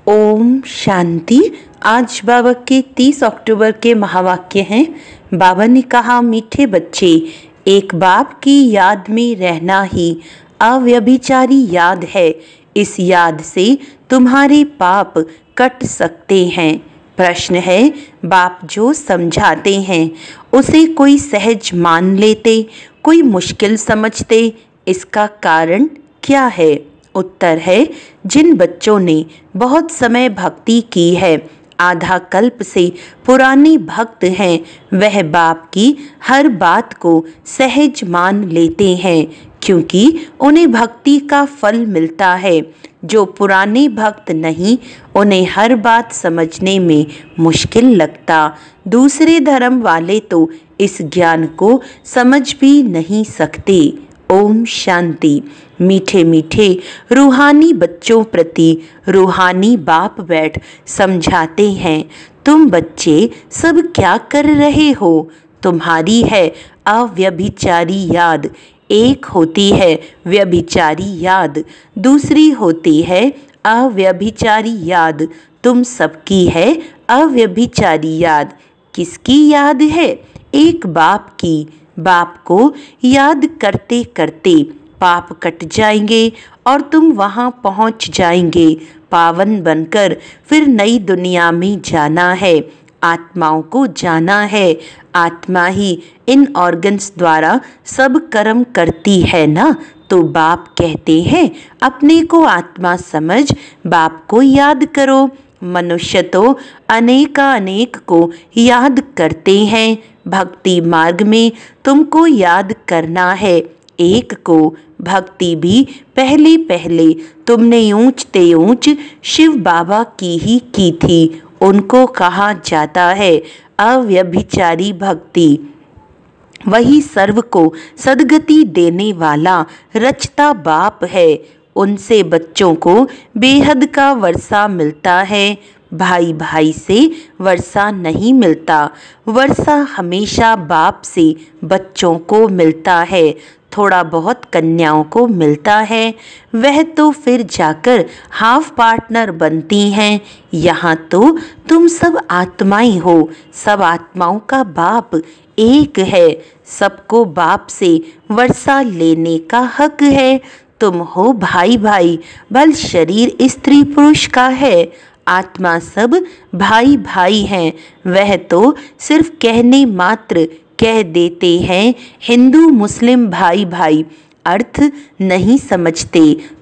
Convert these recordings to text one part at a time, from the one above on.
ओम शांति। आज बाबा के 30 अक्टूबर के महावाक्य हैं। बाबा ने कहा, मीठे बच्चे, एक बाप की याद में रहना ही अव्यभिचारी याद है। इस याद से तुम्हारे पाप कट सकते हैं। प्रश्न है, बाप जो समझाते हैं उसे कोई सहज मान लेते, कोई मुश्किल समझते, इसका कारण क्या है? उत्तर है, जिन बच्चों ने बहुत समय भक्ति की है, आधा कल्प से पुराने भक्त हैं, वह बाप की हर बात को सहज मान लेते हैं, क्योंकि उन्हें भक्ति का फल मिलता है। जो पुराने भक्त नहीं, उन्हें हर बात समझने में मुश्किल लगता। दूसरे धर्म वाले तो इस ज्ञान को समझ भी नहीं सकते। ओम शांति। मीठे मीठे रूहानी बच्चों प्रति रूहानी बाप बैठ समझाते हैं, तुम बच्चे सब क्या कर रहे हो? तुम्हारी है अव्यभिचारी याद। एक होती है व्यभिचारी याद, दूसरी होती है अव्यभिचारी याद। तुम सबकी है अव्यभिचारी याद। किसकी याद है? एक बाप की। बाप को याद करते करते पाप कट जाएंगे और तुम वहां पहुंच जाएंगे पावन बनकर। फिर नई दुनिया में जाना है, आत्माओं को जाना है। आत्मा ही इन ऑर्गन्स द्वारा सब कर्म करती है ना। तो बाप कहते हैं, अपने को आत्मा समझ बाप को याद करो। मनुष्य तो अनेक को याद करते हैं। भक्ति मार्ग में तुमको याद करना है एक को। भक्ति भी पहले पहले तुमने ऊंचते ऊंच शिव बाबा की ही की थी। उनको कहा जाता है अव्यभिचारी भक्ति। वही सर्व को सद्गति देने वाला रचता बाप है। उनसे बच्चों को बेहद का वर्षा मिलता है। भाई भाई से वर्षा नहीं मिलता। वर्षा हमेशा बाप से बच्चों को मिलता है। थोड़ा बहुत कन्याओं को मिलता है, वह तो फिर जाकर हाफ पार्टनर बनती हैं। यहाँ तो तुम सब आत्माएं हो। सब आत्माओं का बाप एक है। सबको बाप से वर्षा लेने का हक है। तुम हो भाई भाई, बल शरीर स्त्री पुरुष का है। आत्मा सब भाई भाई हैं। वह तो सिर्फ कहने मात्र कह देते हैं हिंदू मुस्लिम भाई भाई, अर्थ नहीं समझते।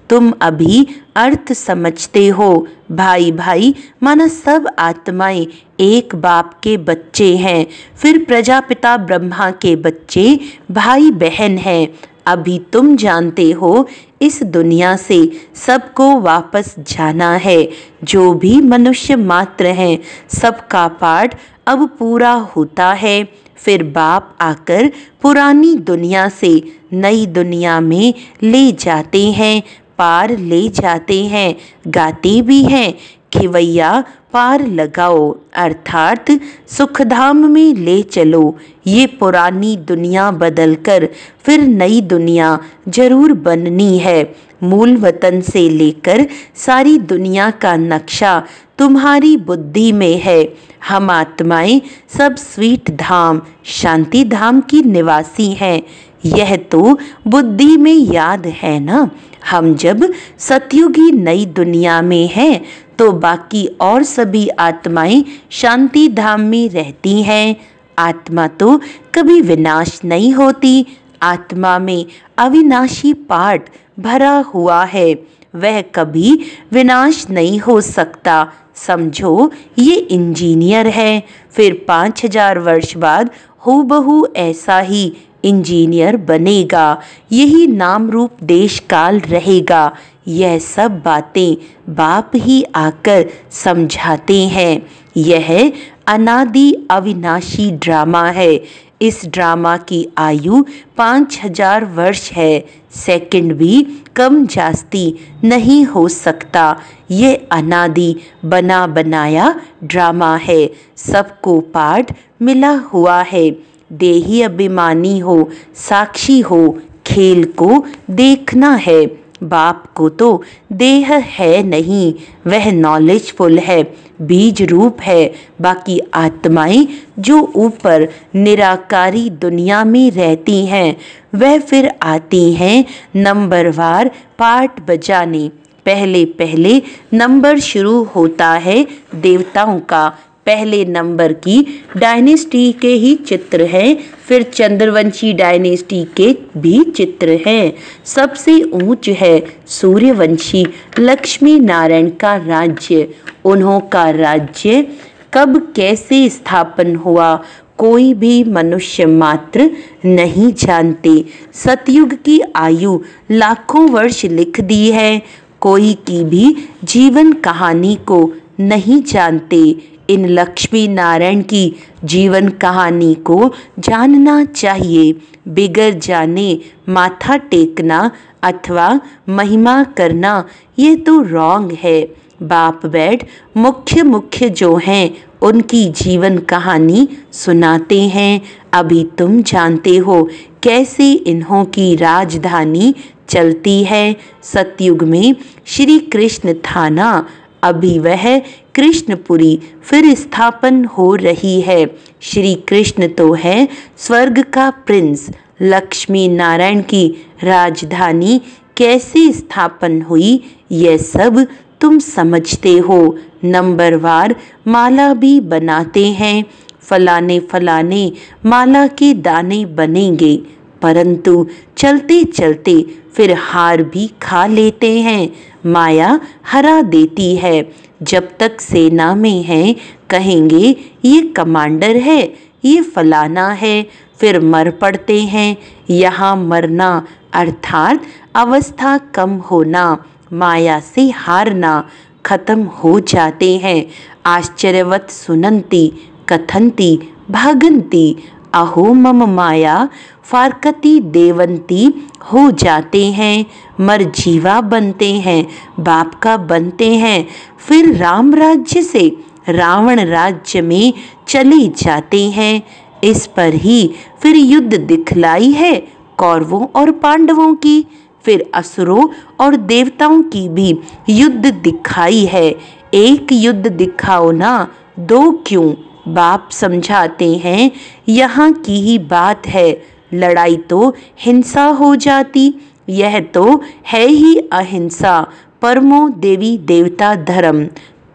तुम अभी अर्थ समझते हो। भाई भाई माना सब आत्माएं एक बाप के बच्चे हैं। फिर प्रजापिता ब्रह्मा के बच्चे भाई बहन हैं। अभी तुम जानते हो इस दुनिया से सबको वापस जाना है। जो भी मनुष्य मात्र हैं, सबका पाठ अब पूरा होता है। फिर बाप आकर पुरानी दुनिया से नई दुनिया में ले जाते हैं, पार ले जाते हैं। गाते भी हैं, खिवैया पार लगाओ, अर्थात सुखधाम में ले चलो। ये पुरानी दुनिया बदलकर फिर नई दुनिया जरूर बननी है। मूल वतन से लेकर सारी दुनिया का नक्शा तुम्हारी बुद्धि में है। हम आत्माएं सब स्वीट धाम शांति धाम की निवासी हैं। यह तो बुद्धि में याद है ना। हम जब सतयुगी नई दुनिया में हैं, तो बाकी और सभी आत्माएं शांति धाम में रहती हैं। आत्मा तो कभी विनाश नहीं होती। आत्मा में अविनाशी पार्ट भरा हुआ है, वह कभी विनाश नहीं हो सकता। समझो ये इंजीनियर है, फिर 5000 वर्ष बाद हूबहू ऐसा ही इंजीनियर बनेगा। यही नाम रूप देश काल रहेगा। यह सब बातें बाप ही आकर समझाते हैं। यह अनादि अविनाशी ड्रामा है। इस ड्रामा की आयु 5000 वर्ष है। सेकंड भी कम जास्ती नहीं हो सकता। ये अनादि बना बनाया ड्रामा है। सबको पाठ मिला हुआ है। देही अभिमानी हो, साक्षी हो, खेल को देखना है। बाप को तो देह है नहीं, वह नॉलेजफुल है, बीज रूप है। बाकी आत्माएं जो ऊपर निराकारी दुनिया में रहती हैं, वह फिर आती हैं नंबरवार पार्ट बजाने। पहले पहले नंबर शुरू होता है देवताओं का। पहले नंबर की डायनेस्टी के ही चित्र हैं, फिर चंद्रवंशी डायनेस्टी के भी चित्र हैं। सबसे ऊंच है सूर्यवंशी लक्ष्मी नारायण का राज्य। उन्हों का राज्य कब कैसे स्थापन हुआ, कोई भी मनुष्य मात्र नहीं जानते। सतयुग की आयु लाखों वर्ष लिख दी है, कोई की भी जीवन कहानी को नहीं जानते। इन लक्ष्मी नारायण की जीवन कहानी को जानना चाहिए। बिगर जाने माथा टेकना अथवा महिमा करना ये तो रॉन्ग है। बाप बैठ मुख्य जो हैं उनकी जीवन कहानी सुनाते हैं। अभी तुम जानते हो कैसे इन्हों की राजधानी चलती है। सतयुग में श्री कृष्ण था ना, अभी वह कृष्णपुरी फिर स्थापन हो रही है। श्री कृष्ण तो है स्वर्ग का प्रिंस। लक्ष्मी नारायण की राजधानी कैसे स्थापन हुई, यह सब तुम समझते हो। नंबरवार माला भी बनाते हैं। फलाने फलाने माला के दाने बनेंगे, परंतु चलते चलते फिर हार भी खा लेते हैं। माया हरा देती है। जब तक सेना में हैं कहेंगे ये कमांडर है, ये फलाना है, फिर मर पड़ते हैं। यहाँ मरना अर्थात अवस्था कम होना, माया से हारना, खत्म हो जाते हैं। आश्चर्यवत सुनंती कथंती भागंती अहो मम माया फारकती देवंती हो जाते हैं। मर जीवा बनते हैं, बाप का बनते हैं, फिर राम राज्य से रावण राज्य में चले जाते हैं। इस पर ही फिर युद्ध दिखलाई है कौरवों और पांडवों की, फिर असुरों और देवताओं की भी युद्ध दिखाई है। एक युद्ध दिखाओ ना, दो क्यों? बाप समझाते हैं यहाँ की ही बात है। लड़ाई तो हिंसा हो जाती, यह तो है ही अहिंसा, परमो देवी देवता धर्म।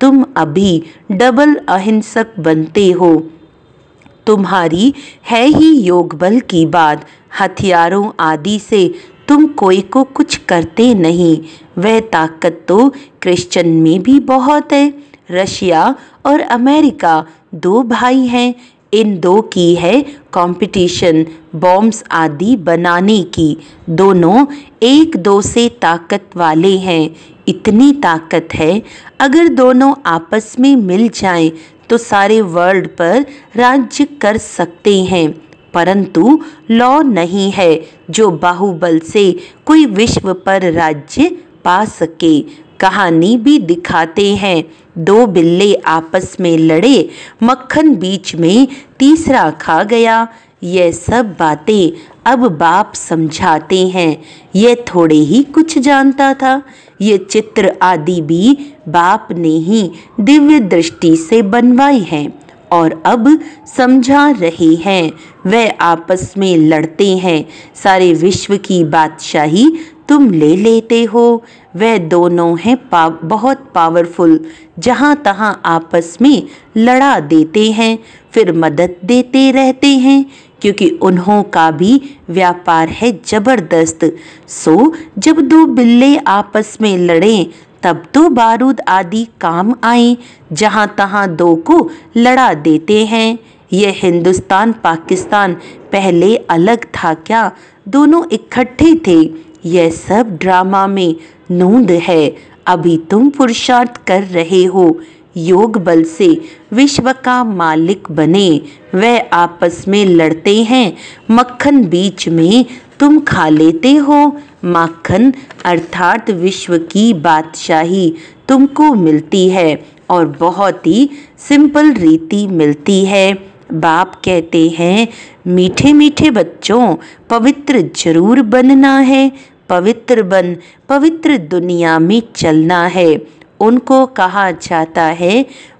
तुम अभी डबल अहिंसक बनते हो। तुम्हारी है ही योग बल की बात, हथियारों आदि से तुम कोई को कुछ करते नहीं। वह ताकत तो क्रिश्चियन में भी बहुत है। रशिया और अमेरिका दो भाई हैं, इन दो की है कंपटीशन बॉम्ब्स आदि बनाने की। दोनों एक दो से ताकत वाले हैं। इतनी ताकत है, अगर दोनों आपस में मिल जाएं तो सारे वर्ल्ड पर राज्य कर सकते हैं। परंतु लॉ नहीं है जो बाहुबल से कोई विश्व पर राज्य पा सके। कहानी भी दिखाते हैं, दो बिल्ले आपस में लड़े, मक्खन बीच में तीसरा खा गया। यह सब बातें अब बाप समझाते हैं। यह थोड़े ही कुछ जानता था। ये चित्र आदि भी बाप ने ही दिव्य दृष्टि से बनवाए हैं और अब समझा रहे हैं। वह आपस में लड़ते हैं, सारे विश्व की बादशाही तुम ले लेते हो। वह दोनों हैं बहुत पावरफुल, जहाँ तहाँ आपस में लड़ा देते हैं, फिर मदद देते रहते हैं, क्योंकि उन्हों का भी व्यापार है जबरदस्त। सो जब दो बिल्ले आपस में लड़ें तब तो बारूद आदि काम आए, जहाँ तहाँ दो को लड़ा देते हैं। यह हिंदुस्तान पाकिस्तान पहले अलग था क्या? दोनों इकट्ठे थे। यह सब ड्रामा में नूंद है। अभी तुम पुरुषार्थ कर रहे हो, योग बल से विश्व का मालिक बने। वह आपस में लड़ते हैं, मक्खन बीच में तुम खा लेते हो। माखन अर्थात विश्व की बादशाही तुमको मिलती है और बहुत ही सिंपल रीति मिलती है। बाप कहते हैं मीठे मीठे बच्चों, पवित्र जरूर बनना है, पवित्र बन पवित्र दुनिया में चलना है। उनको कहा जाता है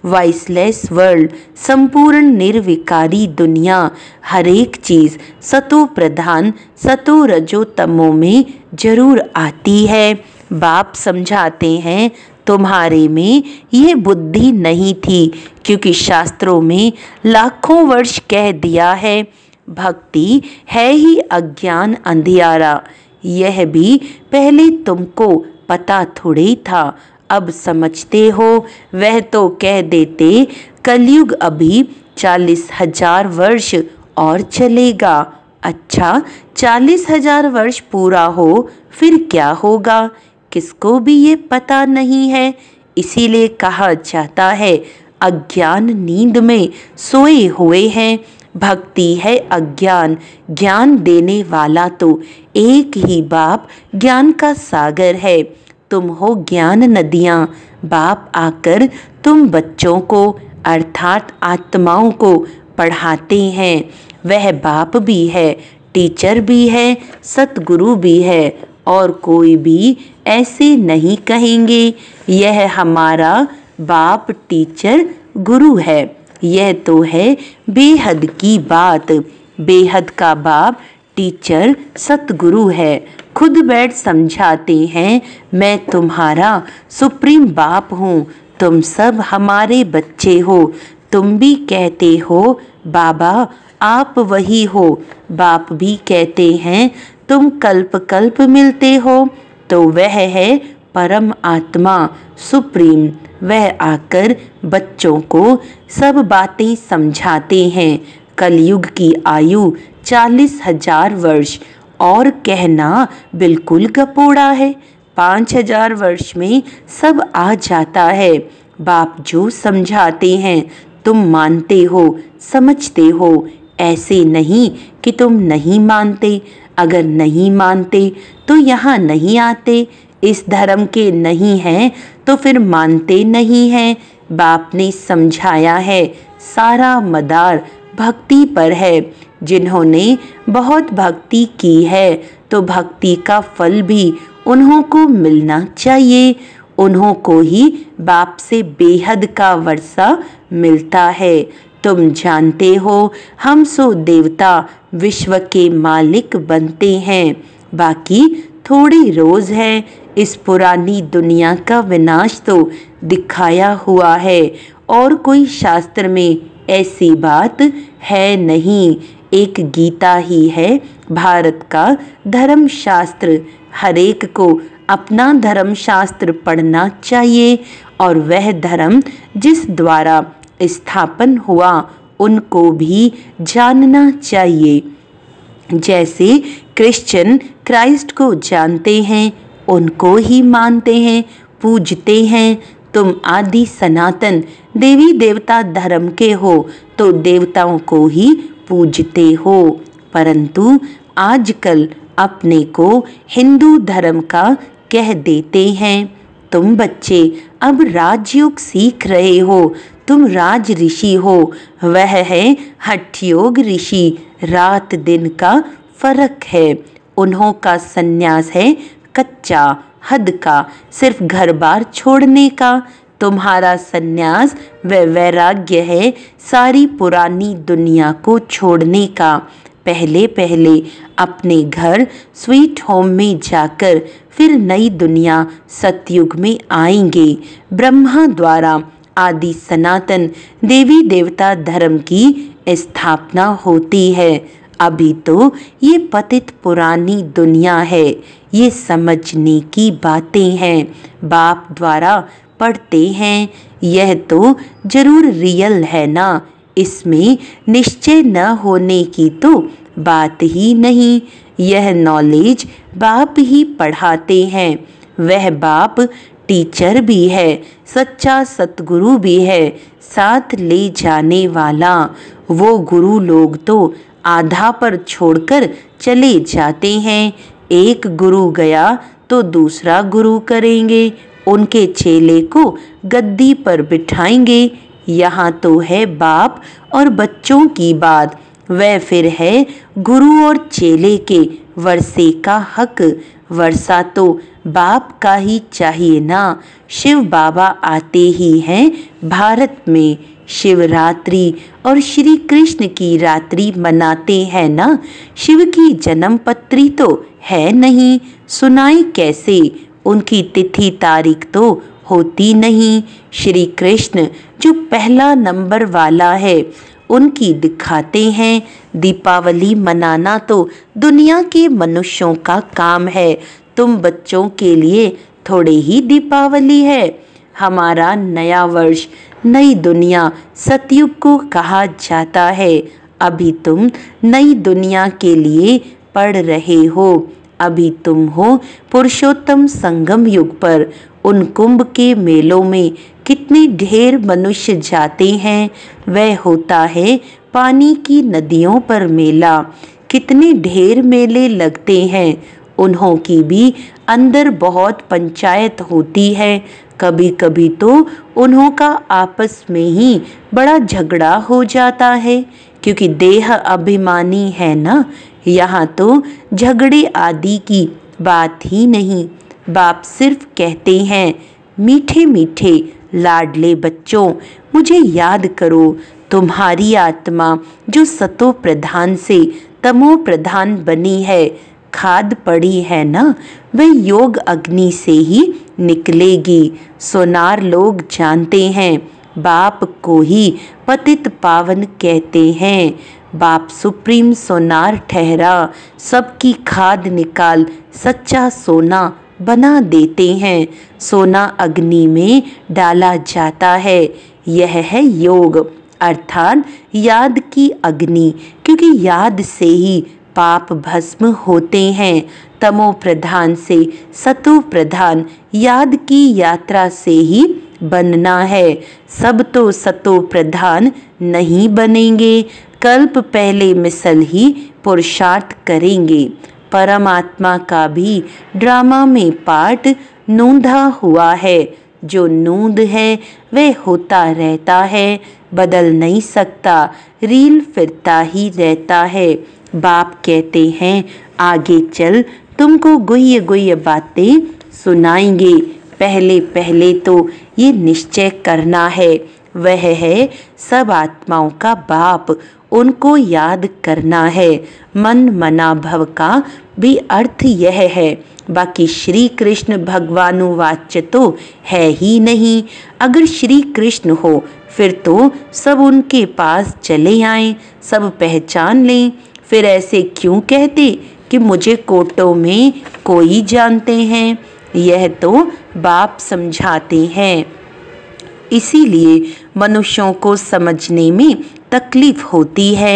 वाइसलेस वर्ल्ड, संपूर्ण निर्विकारी दुनिया। हर एक चीज़ सतो प्रधान सतो रजो तमो में जरूर आती है। बाप समझाते हैं तुम्हारे में ये बुद्धि नहीं थी, क्योंकि शास्त्रों में लाखों वर्ष कह दिया है भक्ति है ही अज्ञान अंधियारा। यह भी पहले तुमको पता थोड़े था, अब समझते हो। वह तो कह देते कलयुग अभी 40,000 वर्ष और चलेगा। अच्छा, 40,000 वर्ष पूरा हो फिर क्या होगा, किसको भी ये पता नहीं है। इसीलिए कहा जाता है अज्ञान नींद में सोए हुए हैं। भक्ति है अज्ञान, ज्ञान देने वाला तो एक ही बाप ज्ञान का सागर है। तुम हो ज्ञान नदियाँ। बाप आकर तुम बच्चों को अर्थात आत्माओं को पढ़ाते हैं। वह बाप भी है, टीचर भी है, सतगुरु भी है, और कोई भी ऐसे नहीं कहेंगे यह हमारा बाप टीचर गुरु है। यह तो है बेहद की बात। बेहद का बाप टीचर सतगुरु है। खुद बैठ समझाते हैं मैं तुम्हारा सुप्रीम बाप हूँ, तुम सब हमारे बच्चे हो। तुम भी कहते हो बाबा आप वही हो, बाप भी कहते हैं तुम कल्प कल्प मिलते हो। तो वह है परम आत्मा सुप्रीम। वह आकर बच्चों को सब बातें समझाते हैं। कलयुग की आयु 40,000 वर्ष, और कहना बिल्कुल गपोड़ा है। 5,000 वर्ष में सब आ जाता है। बाप जो समझाते हैं तुम मानते हो, समझते हो। ऐसे नहीं कि तुम नहीं मानते। अगर नहीं मानते तो यहाँ नहीं आते। इस धर्म के नहीं हैं तो फिर मानते नहीं हैं। बाप ने समझाया है सारा मदार भक्ति पर है। जिन्होंने बहुत भक्ति की है तो भक्ति का फल भी उन्हों को मिलना चाहिए। उन्हों को ही बाप से बेहद का वर्षा मिलता है। तुम जानते हो हम सो देवता विश्व के मालिक बनते हैं। बाकी थोड़ी रोज है। इस पुरानी दुनिया का विनाश तो दिखाया हुआ है, और कोई शास्त्र में ऐसी बात है नहीं। एक गीता ही है भारत का धर्म शास्त्र। हर एक को अपना धर्म शास्त्र पढ़ना चाहिए, और वह धर्म जिस द्वारा स्थापन हुआ उनको भी जानना चाहिए। जैसे क्रिश्चियन क्राइस्ट को जानते हैं, उनको ही मानते हैं, पूजते हैं। तुम आदि सनातन देवी देवता धर्म के हो तो देवताओं को ही पूजते हो। परंतु आजकल अपने को हिंदू धर्म का कह देते हैं। तुम बच्चे अब राजयोग सीख रहे हो, तुम राज ऋषि हो। वह है हठ योग ऋषि। रात दिन का फर्क है। उन्हों का सन्यास है कच्चा हद का, सिर्फ घर बार छोड़ने का। तुम्हारा सन्यास व वैराग्य है सारी पुरानी दुनिया को छोड़ने का। पहले पहले अपने घर स्वीट होम में जाकर फिर नई दुनिया सतयुग में आएंगे। ब्रह्मा द्वारा आदि सनातन देवी देवता धर्म की स्थापना होती है। अभी तो ये पतित पुरानी दुनिया है। ये समझने की बातें हैं, बाप द्वारा पढ़ते हैं। यह तो जरूर रियल है ना, इसमें निश्चय न होने की तो बात ही नहीं। यह नॉलेज बाप ही पढ़ाते हैं। वह बाप टीचर भी है, सच्चा सतगुरु भी है, साथ ले जाने वाला। वो गुरु लोग तो आधा पर छोड़कर चले जाते हैं। एक गुरु गया तो दूसरा गुरु करेंगे, उनके चेले को गद्दी पर बिठाएंगे। यहाँ तो है बाप और बच्चों की बात। वह फिर है गुरु और चेले के वर्षे का हक। वर्षा तो बाप का ही चाहिए ना। शिव बाबा आते ही हैं भारत में, शिवरात्रि और श्री कृष्ण की रात्रि मनाते हैं ना। शिव की जन्मपत्री तो है नहीं, सुनाई कैसे, उनकी तिथि तारीख तो होती नहीं। श्री कृष्ण जो पहला नंबर वाला है उनकी दिखाते हैं। दीपावली मनाना तो दुनिया के मनुष्यों का काम है, तुम बच्चों के लिए थोड़े ही दीपावली है। हमारा नया वर्ष, नई दुनिया सतयुग को कहा जाता है। अभी तुम नई दुनिया के लिए पढ़ रहे हो। अभी तुम हो पुरुषोत्तम संगम युग पर। उन कुंभ के मेलों में कितने ढेर मनुष्य जाते हैं, वह होता है पानी की नदियों पर मेला। कितने ढेर मेले लगते हैं, उन्हों की भी अंदर बहुत पंचायत होती है। कभी कभी तो उन्हों का आपस में ही बड़ा झगड़ा हो जाता है, क्योंकि देह अभिमानी है ना। यहाँ तो झगड़े आदि की बात ही नहीं। बाप सिर्फ कहते हैं, मीठे मीठे लाडले बच्चों, मुझे याद करो। तुम्हारी आत्मा जो सतो प्रधान से तमो प्रधान बनी है, खाद पड़ी है ना, वह योग अग्नि से ही निकलेगी। सोनार लोग जानते हैं, बाप को ही पतित पावन कहते हैं। बाप सुप्रीम सोनार ठहरा, सबकी खाद निकाल सच्चा सोना बना देते हैं। सोना अग्नि में डाला जाता है, यह है योग अर्थात याद की अग्नि, क्योंकि याद से ही पाप भस्म होते हैं। तमो प्रधान से सतो प्रधान याद की यात्रा से ही बनना है। सब तो सतो प्रधान नहीं बनेंगे, कल्प पहले मिसल ही पुरुषार्थ करेंगे। परमात्मा का भी ड्रामा में पार्ट नूंधा हुआ है। जो नूंद है वह होता रहता है, बदल नहीं सकता, रील फिरता ही रहता है। बाप कहते हैं, आगे चल तुमको गुह्य गुह्य बातें सुनाएंगे। पहले पहले तो ये निश्चय करना है, वह है सब आत्माओं का बाप, उनको याद करना है। मन मना भव का भी अर्थ यह है। बाकी श्री कृष्ण भगवानुवाच्य तो है ही नहीं। अगर श्री कृष्ण हो फिर तो सब उनके पास चले आएं, सब पहचान लें। फिर ऐसे क्यों कहते कि मुझे कोटों में कोई जानते हैं, यह तो बाप समझाते हैं। इसीलिए मनुष्यों को समझने में तकलीफ होती है।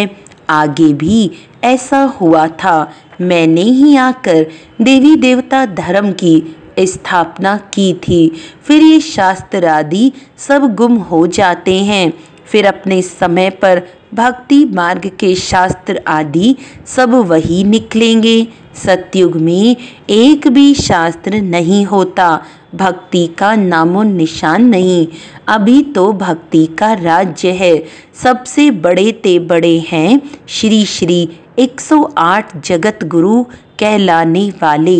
आगे भी ऐसा हुआ था, मैंने ही आकर देवी देवता धर्म की स्थापना की थी। फिर ये शास्त्र आदि सब गुम हो जाते हैं। फिर अपने समय पर भक्ति मार्ग के शास्त्र आदि सब वही निकलेंगे। सतयुग में एक भी शास्त्र नहीं होता, भक्ति का नामो निशान नहीं। अभी तो भक्ति का राज्य है। सबसे बड़े ते बड़े हैं श्री श्री 108 जगत गुरु कहलाने वाले।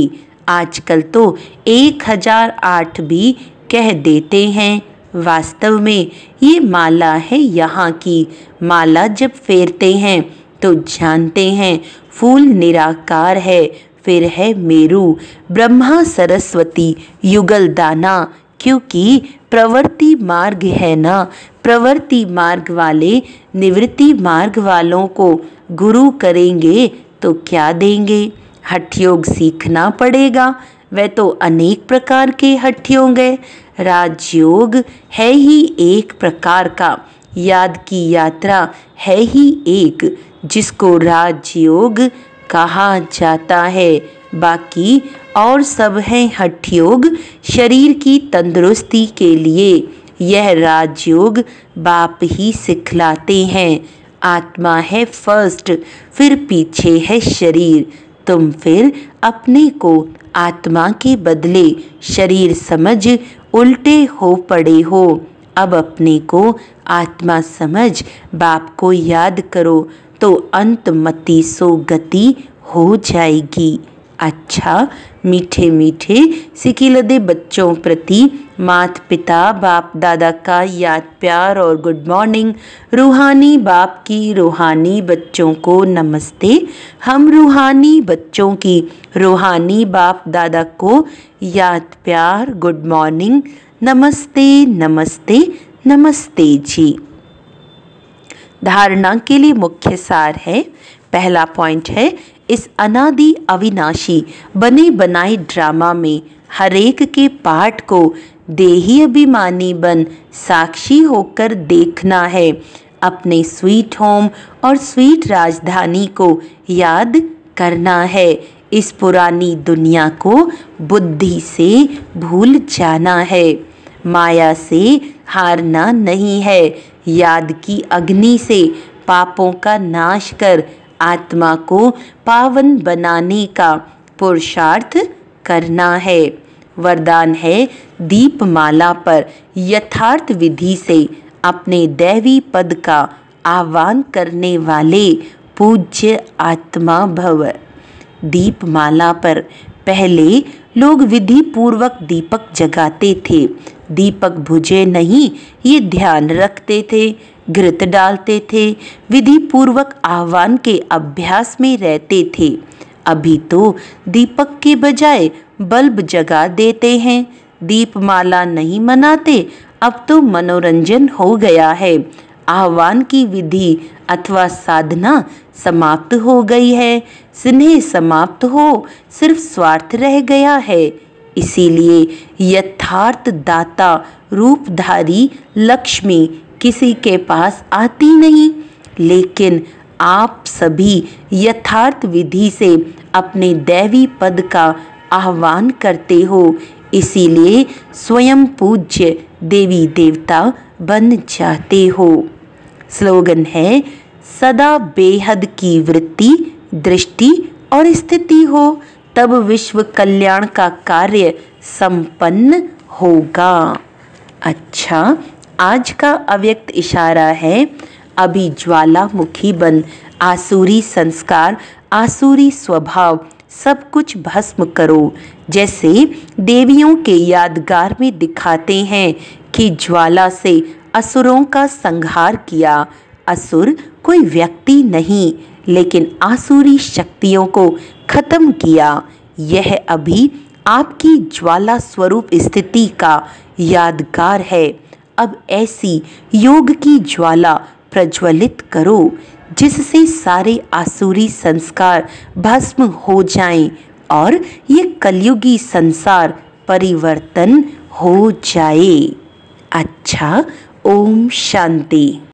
आजकल तो 1008 भी कह देते हैं। वास्तव में ये माला है यहाँ की। माला जब फेरते हैं तो जानते हैं फूल निराकार है, फिर है मेरू, ब्रह्मा सरस्वती युगल दाना। क्योंकि प्रवृत्ति मार्ग है ना, प्रवृत्ति मार्ग वाले निवृत्ति मार्ग वालों को गुरु करेंगे तो क्या देंगे। हठ योग सीखना पड़ेगा, वह तो अनेक प्रकार के हठ योग है। राजयोग है ही एक प्रकार का, याद की यात्रा है ही एक, जिसको राजयोग कहा जाता है। बाकी और सब है हठ योग शरीर की तंदुरुस्ती के लिए। यह राजयोग बाप ही सिखलाते हैं। आत्मा है फर्स्ट, फिर पीछे है शरीर। तुम फिर अपने को आत्मा के बदले शरीर समझ उल्टे हो पड़े हो। अब अपने को आत्मा समझ बाप को याद करो तो अंतमति सो गति हो जाएगी। अच्छा, मीठे मीठे सिकिलदे बच्चों प्रति माता पिता बाप दादा का याद प्यार और गुड मॉर्निंग। रूहानी बाप की रूहानी बच्चों को नमस्ते। हम रूहानी बच्चों की रूहानी बाप दादा को याद प्यार गुड मॉर्निंग। नमस्ते नमस्ते नमस्ते जी। धारणा के लिए मुख्य सार है। पहला पॉइंट है, इस अनादि अविनाशी बने बनाए ड्रामा में हरेक के पाठ को देही अभिमानी बन साक्षी होकर देखना है। अपने स्वीट होम और स्वीट राजधानी को याद करना है। इस पुरानी दुनिया को बुद्धि से भूल जाना है। माया से हारना नहीं है। याद की अग्नि से पापों का नाश कर आत्मा को पावन बनाने का पुरुषार्थ करना है। वरदान है, दीपमाला पर यथार्थ विधि से अपने दैवी पद का आह्वान करने वाले पूज्य आत्मा भव। दीपमाला पर पहले लोग विधि पूर्वक दीपक जगाते थे। दीपक बुझे नहीं ये ध्यान रखते थे, घृत डालते थे, विधि पूर्वक आह्वान के अभ्यास में रहते थे। अभी तो दीपक के बजाय बल्ब जगा देते हैं। दीपमाला नहीं मनाते, अब तो मनोरंजन हो गया है। आह्वान की विधि अथवा साधना समाप्त हो गई है। स्नेह समाप्त हो सिर्फ स्वार्थ रह गया है। इसीलिए यथार्थ दाता रूपधारी लक्ष्मी किसी के पास आती नहीं। लेकिन आप सभी यथार्थ विधि से अपने दैवी पद का आह्वान करते हो। इसीलिए स्वयं पूज्य देवी देवता बन जाते हो। स्लोगन है, सदा बेहद की वृत्ति दृष्टि और स्थिति हो तब विश्व कल्याण का कार्य संपन्न होगा। अच्छा, आज का अव्यक्त इशारा है, अभी ज्वालामुखी बन आसुरी संस्कार आसुरी स्वभाव सब कुछ भस्म करो। जैसे देवियों के यादगार में दिखाते हैं कि ज्वाला से असुरों का संहार किया। असुर कोई व्यक्ति नहीं, लेकिन आसुरी शक्तियों को खत्म किया। यह अभी आपकी ज्वाला स्वरूप स्थिति का यादगार है। अब ऐसी योग की ज्वाला प्रज्वलित करो जिससे सारे आसुरी संस्कार भस्म हो जाएं और ये कलयुगी संसार परिवर्तन हो जाए। अच्छा, ओम शांति।